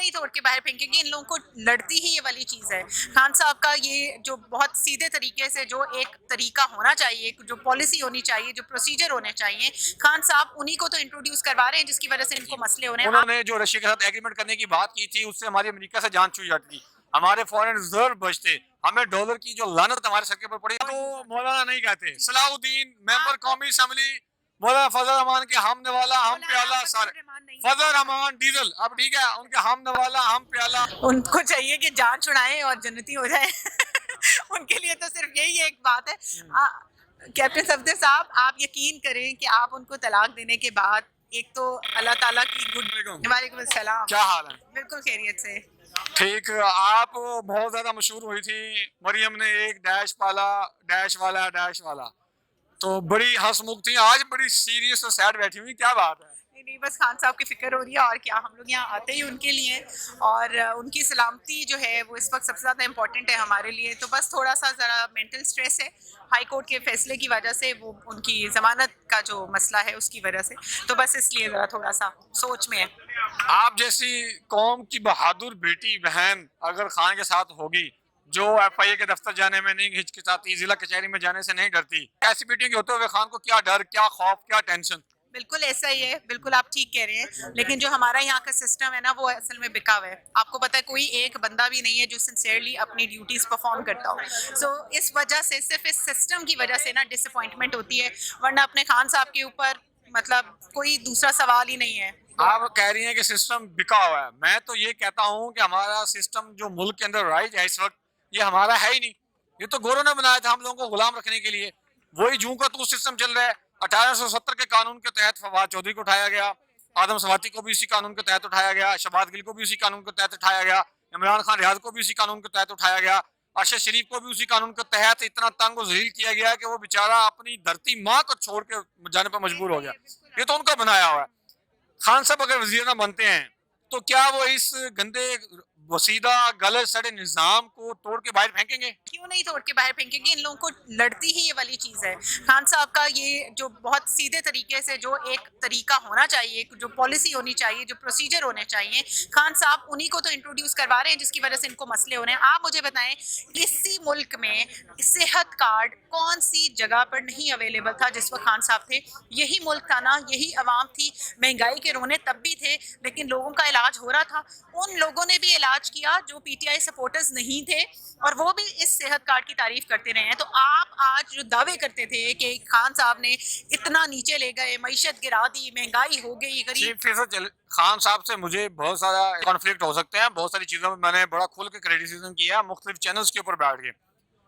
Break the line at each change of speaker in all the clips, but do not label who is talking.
نہیں توڑ کے باہر پھینکیں گے. ان لوگوں کو لڑتی ہی یہ والی چیز ہے. خان صاحب کا یہ جو بہت سیدھے طریقے سے جو ایک طریقہ ہونا چاہیے, جو پالیسی ہونی چاہیے, جو پروسیجر ہونے چاہیے, خان صاحب انہی کو تو انٹروڈیوس کروا رہے ہیں جس کی وجہ سے ان کو مسئلے ہو رہے ہیں.
انہوں نے جو رشیا کے ساتھ ایگریمنٹ کرنے کی بات کی تھی اس سے ہماری امریکہ سے جان چھوٹ جاتی تھی, ہمارے فورن ریزرو بچتے, ہمیں ڈالر کی جو لعنت ہمارے سر کے پر پڑی. تو مولانا نہیں کہتے, صلاح الدین ممبر قومی اسمبلی, مولانا فضل الرحمان کے ہم نوالا ہم پیالہ, سارے فضل الرحمان ڈیزل, اب ٹھیک ہے, ان کے ہم نوالا ہم پیالہ.
ان کو چاہیے کہ جان چھڑائیں اور جنتی ہو جائیں. ان کے لیے تو صرف یہی ایک بات ہے. کیپٹن صفدر صاحب, آپ یقین کریں کہ آپ ان کو طلاق دینے کے بعد ایک تو اللہ تعالیٰ کی وعلیکم السلام,
کیا حال ہے؟
بالکل خیریت سے.
ٹھیک, آپ بہت زیادہ مشہور ہوئی تھی, مریم نے ایک ڈیش پالا, ڈیش والا ڈیش والا, تو بڑی ہنس مکھ تھی, آج بڑی سیریس اور سیڈ بیٹھی ہوئی, کیا بات ہے؟
نہیں, بس خان صاحب کی فکر ہو رہی ہے, اور کیا, ہم لوگ یہاں آتے ہی ان کے لیے, اور ان کی سلامتی جو ہے وہ اس وقت سب سے زیادہ امپورٹنٹ ہے ہمارے لیے. تو بس تھوڑا سا ذرا مینٹل سٹریس ہے ہائی کورٹ کے فیصلے کی وجہ سے, وہ ان کی ضمانت کا جو مسئلہ ہے اس کی وجہ سے, تو بس اس لیے ذرا تھوڑا سا سوچ میں ہے.
آپ جیسی قوم کی بہادر بیٹی بہن اگر خان کے ساتھ ہوگی, جو ایف آئی اے کے دفتر جانے میں نہیں ہچکچاتی, ضلع کچہری میں جانے سے نہیں ڈرتی, ایسی بیٹیوں کے ہوتے ہوئے خان کو کیا ڈر, کیا خوف, کیا ٹینشن؟
بالکل ایسا ہی ہے, بالکل آپ ٹھیک کہہ رہے ہیں, لیکن جو ہمارا یہاں کا سسٹم ہے نا وہ اصل میں بکا ہوا ہے. آپ کو پتہ ہے کوئی ایک بندہ بھی نہیں ہے جو سنسیئرلی اپنی ڈیوٹیز پرفارم کرتا ہو. سو اس وجہ سے, صرف اس سسٹم کی وجہ سے نا ڈس اپوائنٹمنٹ ہوتی ہے, ورنہ اپنے خان صاحب کے اوپر مطلب کوئی دوسرا سوال ہی نہیں ہے.
آپ کہہ رہی ہیں کہ سسٹم بکا ہوا ہے, میں تو یہ کہتا ہوں کہ ہمارا سسٹم جو ملک کے اندر رائج ہے اس وقت, یہ ہمارا ہے ہی نہیں, یہ تو گوروں نے بنایا تھا ہم لوگوں کو غلام رکھنے کے لیے. وہی جوں کا تو سسٹم چل رہا ہے. 1870 کے قانون کے تحت فواد چودھری کو اٹھایا گیا, آدم سواتی کو بھی اسی قانون کے تحت اٹھایا گیا, شہباز گل کو بھی اسی قانون کے تحت اٹھایا گیا, عمران خان ریاض کو بھی اسی قانون کے تحت اٹھایا گیا, ارشد شریف کو بھی اسی قانون کے تحت اتنا تنگ و ذلیل کیا گیا کہ وہ بیچارہ اپنی دھرتی ماں کو چھوڑ کے جانے پر مجبور ہو گیا. یہ تو ان کا بنایا ہوا ہے. خان صاحب اگر وزیر نہ بنتے ہیں تو کیا وہ اس گندے وسیدہ غلط سڑے نظام کو توڑ کے باہر پھینکیں گے؟
کیوں نہیں توڑ کے باہر پھینکیں گے, ان لوگوں کو لڑتی ہی یہ والی چیز ہے. خان صاحب کا یہ جو بہت سیدھے طریقے سے جو ایک طریقہ ہونا چاہیے, جو پالیسی ہونی چاہیے, جو پروسیجر ہونے چاہیے, خان صاحب انہی کو تو انٹروڈیوس کروا رہے ہیں جس کی وجہ سے ان کو مسئلے ہو رہے ہیں. آپ مجھے بتائیں, اسی ملک میں صحت کارڈ کون سی جگہ پر نہیں اویلیبل تھا جس وقت خان صاحب تھے؟ یہی ملک تھا نا, یہی عوام تھی, مہنگائی کے رونے تب بھی تھے, لیکن لوگوں کا علاج ہو رہا تھا. ان لوگوں نے بھی علاج کیا جو پی ٹی آئی سپورٹرز نہیں تھے, اور وہ بھی اس صحت کارڈ کی تعریف کرتے رہے ہیں. تو آپ آج جو دعوے کرتے تھے کہ خان صاحب نے اتنا نیچے لے گئے, معیشت گرا دی, مہنگائی ہو گئی, غریب.
6% خان صاحب سے مجھے بہت سارا کانفلکٹ ہو سکتے ہیں, بہت ساری چیزوں میں نے بڑا کھل کے کریٹیسزم کیا مختلف چینلز کے اوپر بیٹھ کے,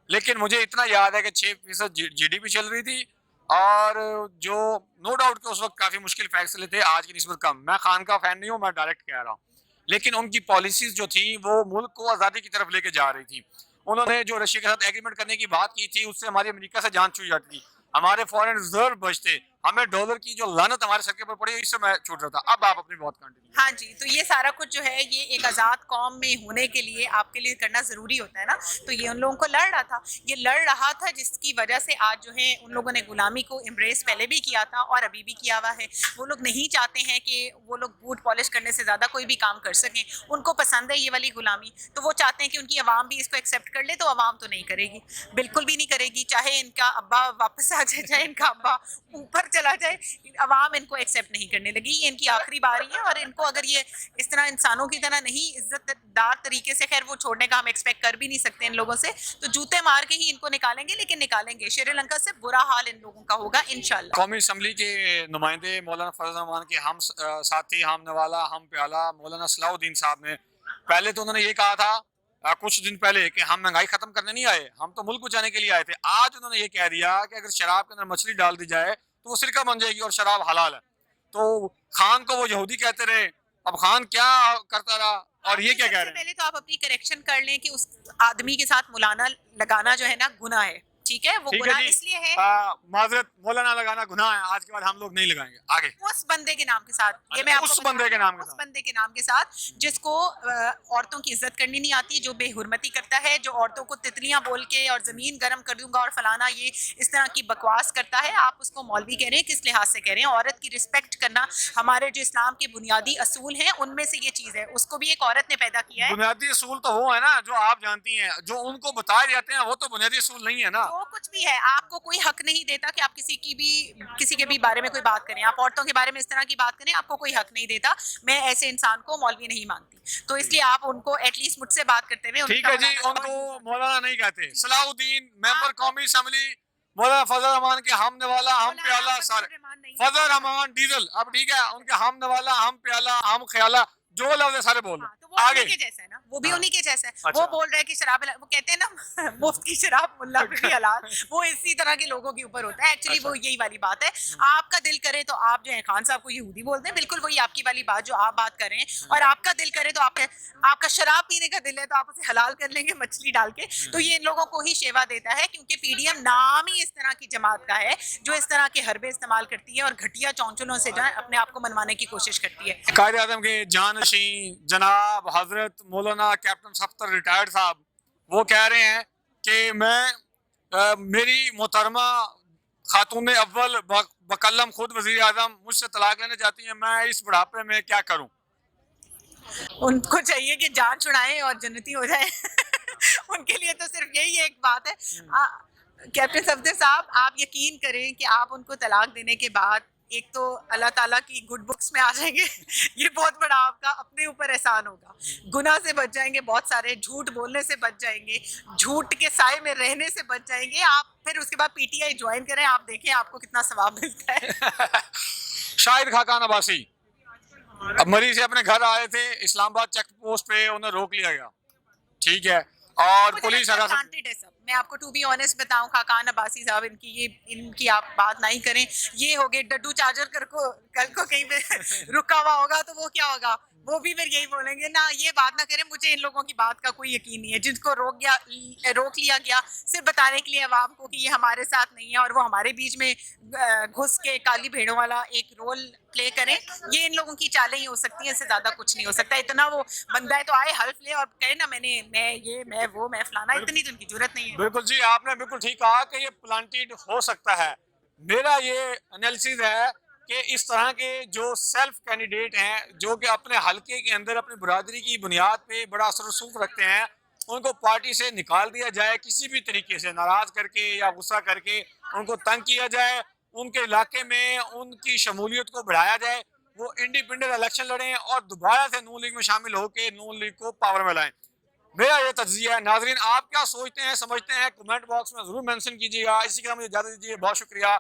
لیکن مجھے اتنا یاد ہے کہ 6% جی ڈی پی چل رہی تھی, اور جو نو ڈاؤٹ کہ اس وقت کافی مشکل فیصلے تھے, آج کی نسبت کم. میں خان کا فین نہیں ہوں, میں ڈائریکٹ کہہ رہا ہوں, لیکن ان کی پالیسیز جو تھیں وہ ملک کو آزادی کی طرف لے کے جا رہی تھی. انہوں نے جو رشیا کے ساتھ ایگریمنٹ کرنے کی بات کی تھی اس سے ہماری امریکہ سے جان چھوٹ جاتی تھی, ہمارے فورن ریزرو بچتے, ہمیں ڈالر کی جو لعنت ہمارے سر کے پر پڑی اس سے میں چھوٹ رہا تھا. اب آپ اپنی بات کنٹینیو.
ہاں جی, تو یہ سارا کچھ جو ہے یہ ایک آزاد قوم میں ہونے کے لیے آپ کے لیے کرنا ضروری ہوتا ہے نا. تو یہ ان لوگوں کو لڑ رہا تھا, یہ لڑ رہا تھا جس کی وجہ سے آج جو ہے ان لوگوں نے غلامی کو امبریس پہلے بھی کیا تھا اور ابھی بھی کیا ہوا ہے. وہ لوگ نہیں چاہتے ہیں کہ وہ لوگ بوٹ پالش کرنے سے زیادہ کوئی بھی کام کر سکیں, ان کو پسند ہے یہ والی غلامی, تو وہ چاہتے ہیں کہ ان کی عوام بھی اس کو ایکسیپٹ کر لے. تو عوام تو نہیں کرے گی, بالکل بھی نہیں کرے گی, چاہے ان کا ابا واپس آ جائے, چاہے ان کا ابا اوپر چلا جائے, عوام ان کو ایکسیپٹ نہیں کرنے لگی. یہ ان کی آخری باری ہے, اور ان کو اگر یہ اس طرح انسانوں کی طرح نہیں عزت دار طریقے سے, خیر وہ چھوڑنے کا ہم ایکسپیکٹ کر بھی نہیں سکتے ان لوگوں سے, تو جوتے مار کے ہی ان کو نکالیں گے, لیکن نکالیں گے. شری لنکا سے برا حال ان لوگوں کا ہوگا انشاءاللہ.
قومی اسمبلی کے نمائندے مولانا فضل الرحمان کے ہم ساتھی, ہم نوالا ہم پیالہ مولانا صلاح الدین صاحب نے پہلے تو انہوں نے یہ کہا تھا کچھ دن پہلے کہ ہم مہنگائی ختم کرنے نہیں آئے, ہم تو ملک بچانے کے لیے آئے تھے. آج انہوں نے یہ کہہ دیا کہ اگر شراب کے اندر مچھلی ڈال دی جائے تو وہ سرکہ بن جائے گی اور شراب حلال ہے. تو خان کو وہ یہودی کہتے رہے, اب خان کیا کرتا رہا, اور یہ کیا کہہ رہے ہیں؟
پہلے تو آپ اپنی کریکشن کر لیں کہ اس آدمی کے ساتھ مولانا لگانا جو ہے نا گناہ ہے. ٹھیک ہے, وہ
ٹھیک ہے
گناہ
جی,
اس لیے ہے
معذرت, مولانا لگانا گناہ ہے, آج کے بعد ہم لوگ نہیں لگائیں گے. آگے
اس بندے کے نام کے ساتھ, یہ میں آپ کو
اس
بتا
بندے کے
دوں,
نام کے
اس
ساتھ.
بندے کے نام کے ساتھ جس کو عورتوں کی عزت کرنی نہیں آتی, جو بے حرمتی کرتا ہے, جو عورتوں کو تتلیاں بول کے اور زمین گرم کر دوں گا اور فلانا یہ اس طرح کی بکواس کرتا ہے, آپ اس کو مولوی کہہ رہے ہیں, کس لحاظ سے کہہ رہے ہیں؟ عورت کی رسپیکٹ کرنا ہمارے جو اسلام کے بنیادی اصول ہیں ان میں سے یہ چیز ہے, اس کو بھی ایک عورت نے پیدا کیا ہے.
بنیادی اصول تو وہ ہے نا جو آپ جانتی ہیں, جو ان کو بتائے جاتے ہیں وہ تو بنیادی اصول نہیں ہے نا.
جو کچھ بھی ہے, آپ کو کوئی حق نہیں دیتا کہ آپ کسی کے بھی بارے میں کوئی بات کریں, آپ عورتوں کے بارے میں اس طرح کی بات کریں, آپ کو کوئی حق نہیں دیتا. میں ایسے انسان کو مولوی نہیں مانتی, تو اس لیے آپ ان کو ایٹ لیسٹ مجھ سے بات کرتے ہوئے
ٹھیک ہے جی, ان کو مولانا نہیں کہتے. صلاح الدین ممبر قومی اسمبلی, مولانا فضل الرحمان کے ہم نوالا ہم پیالہ سارے, فضل الرحمان ڈیزل, اب ٹھیک ہے, ان کے ہم نوالا ہم پیالہ ہم خیالہ جو لفظ سارے بول رہے ہیں.
تو وہ انہی کے جیسا ہے نا, وہ بھی انہی کے جیسا ہے. وہ بول رہے ہیں کہ شراب, وہ کہتے ہیں نا مفت کی شراب ملا پہ بھی حلال, وہ اسی طرح کے لوگوں کے اوپر ہوتا ہے. ایکچولی وہ یہی والی بات ہے. آپ کا دل کرے تو آپ جو ہے خان صاحب کو یہودی بولتے ہیں, بالکل وہی آپ کی والی بات جو آپ بات کر رہے ہیں, اور آپ کا دل کرے تو آپ کا شراب پینے کا دل ہے تو آپ اسے حلال کر لیں گے مچھلی ڈال کے. تو یہ ان لوگوں کو ہی شیوا دیتا ہے, کیونکہ پی ڈی ایم نام ہی اس طرح کی جماعت کا ہے جو اس طرح کے حربے استعمال کرتی ہے اور گھٹیا چونچلوں سے جو ہے اپنے آپ کو منوانے کی کوشش کرتی ہے.
قائد اعظم کے جانشین جناب حضرت مولانا کیپٹن صفدر ریٹائرڈ صاحب, وہ کہہ رہے ہیں کہ میری محترمہ خاتون اول بکلم خود وزیر اعظم مجھ سے طلاق لینا چاہتی ہیں, میں اس بڑھاپے میں کیا کروں؟
ان کو چاہیے کہ جان چھڑائیں اور جنتی ہو جائے. ان کے لیے تو صرف یہی ایک بات ہے. کیپٹن صفدر صاحب, آپ یقین کریں کہ آپ ان کو طلاق دینے کے بعد ایک تو اللہ تعالیٰ کی گڈ بکس میں آ جائیں گے, یہ بہت بڑا آپ کا اپنے اوپر احسان ہوگا. گناہ سے بچ جائیں گے, بہت سارے جھوٹ بولنے سے بچ جائیں گے, جھوٹ کے سائے میں رہنے سے بچ جائیں گے. آپ پھر اس کے بعد پی ٹی آئی جوائن کریں, آپ دیکھیں آپ کو کتنا ثواب ملتا ہے.
شاہد خاقان عباسی اب مریض سے اپنے گھر آئے تھے, اسلام آباد چیک پوسٹ پہ انہیں روک لیا گیا, ٹھیک ہے, اور پولیس
ہے سب. میں آپ کو ٹو بی آنیسٹ بتاؤں, خاقان عباسی صاحب, ان کی آپ بات نہیں کریں. یہ ہو گئے ڈڈو چارجر کل کو کہیں پہ رکا ہوا ہوگا تو وہ کیا ہوگا, وہ بھی پھر یہی بولیں گے. نہ یہ بات نہ کریں, مجھے ان لوگوں کی بات کا کوئی یقین نہیں ہے. جن کو روک لیا گیا صرف بتانے کے لیے عوام کو کہ یہ ہمارے ساتھ نہیں ہے اور وہ ہمارے بیچ میں گھس کے کالی بھیڑوں والا ایک رول پلے کریں, یہ ان لوگوں کی چالیں ہی ہو سکتی ہیں, اس سے زیادہ کچھ نہیں ہو سکتا. اتنا وہ بندہ ہے تو آئے حلف لے اور کہے نا میں فلانا, اتنی تو ان کی ضرورت نہیں ہے.
بالکل جی, آپ نے بالکل ٹھیک کہا کہ یہ پلانٹیڈ ہو سکتا ہے. میرا یہ انالیسز ہے کہ اس طرح کے جو سیلف کینڈیڈیٹ ہیں, جو کہ اپنے حلقے کے اندر اپنی برادری کی بنیاد پہ بڑا اثر و رسوخ رکھتے ہیں, ان کو پارٹی سے نکال دیا جائے, کسی بھی طریقے سے ناراض کر کے یا غصہ کر کے ان کو تنگ کیا جائے, ان کے علاقے میں ان کی شمولیت کو بڑھایا جائے, وہ انڈیپینڈنٹ الیکشن لڑیں اور دوبارہ سے نون لیگ میں شامل ہو کے نون لیگ کو پاور میں لائیں. میرا یہ تجزیہ ہے. ناظرین, آپ کیا سوچتے ہیں سمجھتے ہیں, کمنٹ باکس میں ضرور مینشن کیجیے گا. اسی کے ساتھ مجھے اجازت دیجیے, بہت شکریہ.